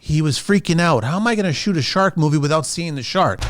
He was freaking out. How am I going to shoot a shark movie without seeing the shark?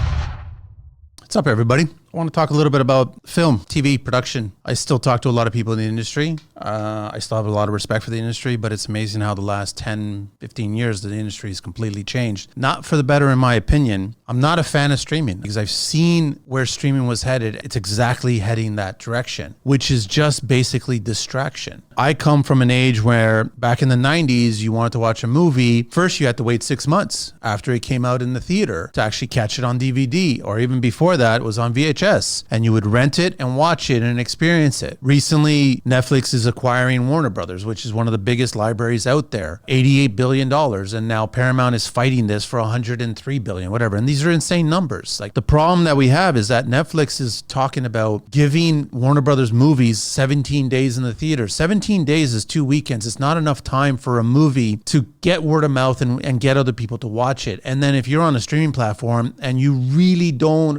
What's up, everybody? I want to talk a little bit about film, TV production. I still talk to a lot of people in the industry. I still have a lot of respect for the industry, but it's amazing how the last 10, 15 years, the industry has completely changed. Not for the better, in my opinion. I'm not a fan of streaming because I've seen where streaming was headed. It's exactly heading that direction, which is just basically distraction. I come from an age where back in the 90s, you wanted to watch a movie. First, you had to wait 6 months after it came out in the theater to actually catch it on DVD, or even before that, it was on VHS, and you would rent it and watch it and experience it. Recently, Netflix is acquiring Warner Brothers, which is one of the biggest libraries out there, $88 billion. And now Paramount is fighting this for $103 billion, whatever. And these are insane numbers. Like, the problem that we have is that Netflix is talking about giving Warner Brothers movies 17 days in the theater. 17 days is 2 weekends. It's not enough time for a movie to get word of mouth and get other people to watch it. And then if you're on a streaming platform and you really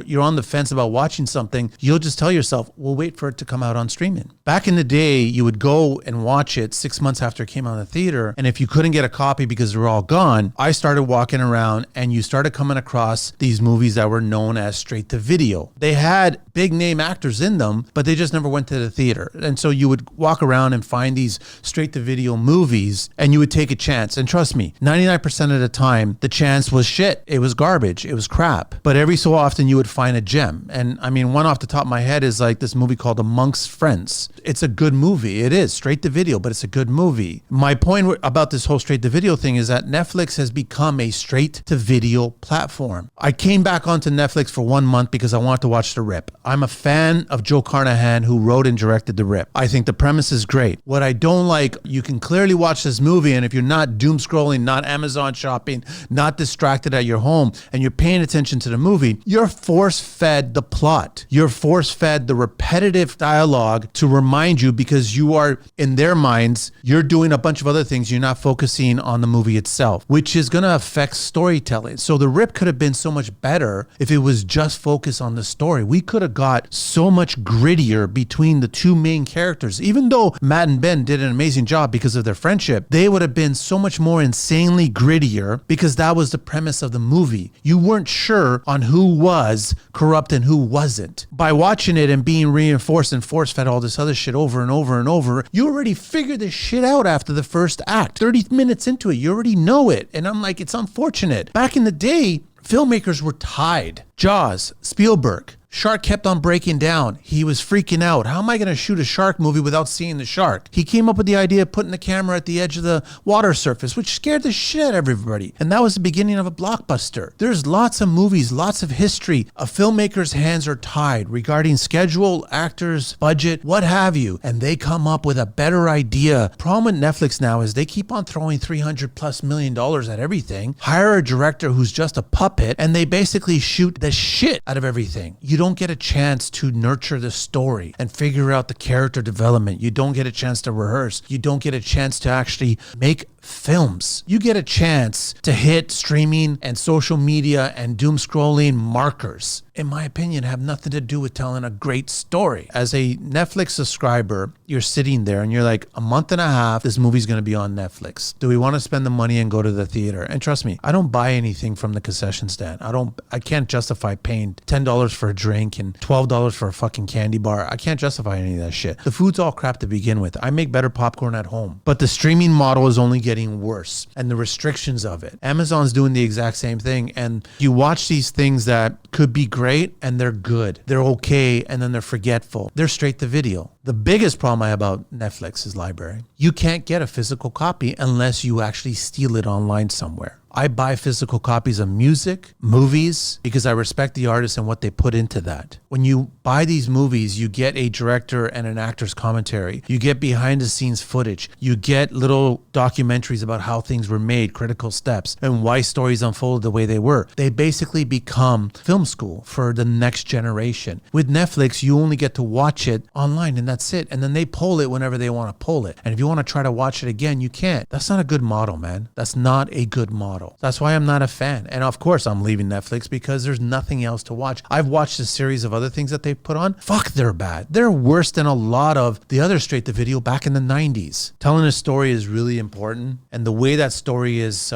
you're on the fence about watching something, you'll just tell yourself, we'll wait for it to come out on streaming. Back in the day, you would go and watch it 6 months after it came out in the theater. And if you couldn't get a copy because they were all gone, I started walking around and you started coming across these movies that were known as straight to video. They had big name actors in them, but they just never went to the theater. And so you would walk around and find these straight to video movies and you would take a chance. And trust me, 99% of the time, the chance was shit. It was garbage. It was crap. But every so often you would find a gem. And I mean, one off the top of my head is like this movie called Amongst Friends. It's a good movie. It is straight to video, but it's a good movie. My point about this whole straight to video thing is that Netflix has become a straight to video platform. I came back onto Netflix for 1 month because I wanted to watch The Rip. I'm a fan of Joe Carnahan, who wrote and directed The Rip. I think the premise is great. What I don't like, you can clearly watch this movie, and if you're not doom scrolling, not Amazon shopping, not distracted at your home, and you're paying attention to the movie, you're force-fed the plot. You're force-fed the repetitive dialogue to remind you, because you are, in their minds, you're doing a bunch of other things. You're not focusing on the movie itself, which is going to affect storytelling. So The Rip could have been so much better if it was just focused on the story. We could have got so much grittier between the two main characters. Even though Matt and Ben did an amazing job because of their friendship, they would have been so much more insanely grittier because that was the premise of the movie. You weren't sure on who was corrupt and who wasn't. By watching it and being reinforced and force-fed all this other shit over and over and over, you already figured this shit out after the first act. 30 minutes into it, you already know it. And I'm like, it's unfortunate. Back in the day, filmmakers were tied. Jaws, Spielberg. Shark kept on breaking down. He was freaking out. How am I going to shoot a shark movie without seeing the shark? He came up with the idea of putting the camera at the edge of the water surface, which scared the shit out of everybody. And that was the beginning of a blockbuster. There's lots of movies, lots of history. A filmmaker's hands are tied regarding schedule, actors, budget, what have you. And they come up with a better idea. Problem with Netflix now is they keep on throwing $300+ million at everything, hire a director who's just a puppet, and they basically shoot the shit out of everything. You don't get a chance to nurture the story and figure out the character development. You don't get a chance to rehearse. You don't get a chance to actually make films. You get a chance to hit streaming and social media and doom scrolling markers. In my opinion, have nothing to do with telling a great story. As a Netflix subscriber, you're sitting there and you're like, a month and a half, this movie's going to be on Netflix. Do we want to spend the money and go to the theater? And trust me, I don't buy anything from the concession stand. I can't justify paying $10 for a drink and $12 for a fucking candy bar. I can't justify any of that shit. The food's all crap to begin with. I make better popcorn at home. But the streaming model is only getting worse, and the restrictions of it. Amazon's doing the exact same thing, and you watch these things that could be great and they're good. They're okay, and then they're forgetful. They're straight to video. The biggest problem I have about Netflix is library. You can't get a physical copy unless you actually steal it online somewhere. I buy physical copies of music, movies, because I respect the artists and what they put into that. When you buy these movies, you get a director and an actor's commentary. You get behind the scenes footage. You get little documentaries about how things were made, critical steps, and why stories unfolded the way they were. They basically become film school for the next generation. With Netflix, you only get to watch it online and that's it. And then they pull it whenever they want to pull it. And if you want to try to watch it again, you can't. That's not a good model, man. That's not a good model. model. That's why I'm not a fan. And of course, I'm leaving Netflix because there's nothing else to watch. I've watched a series of other things that they've put on. Fuck, they're bad. They're worse than a lot of the other straight-to-video back in the 90s. Telling a story is really important. And the way that story is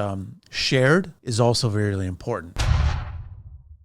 shared is also very, really important.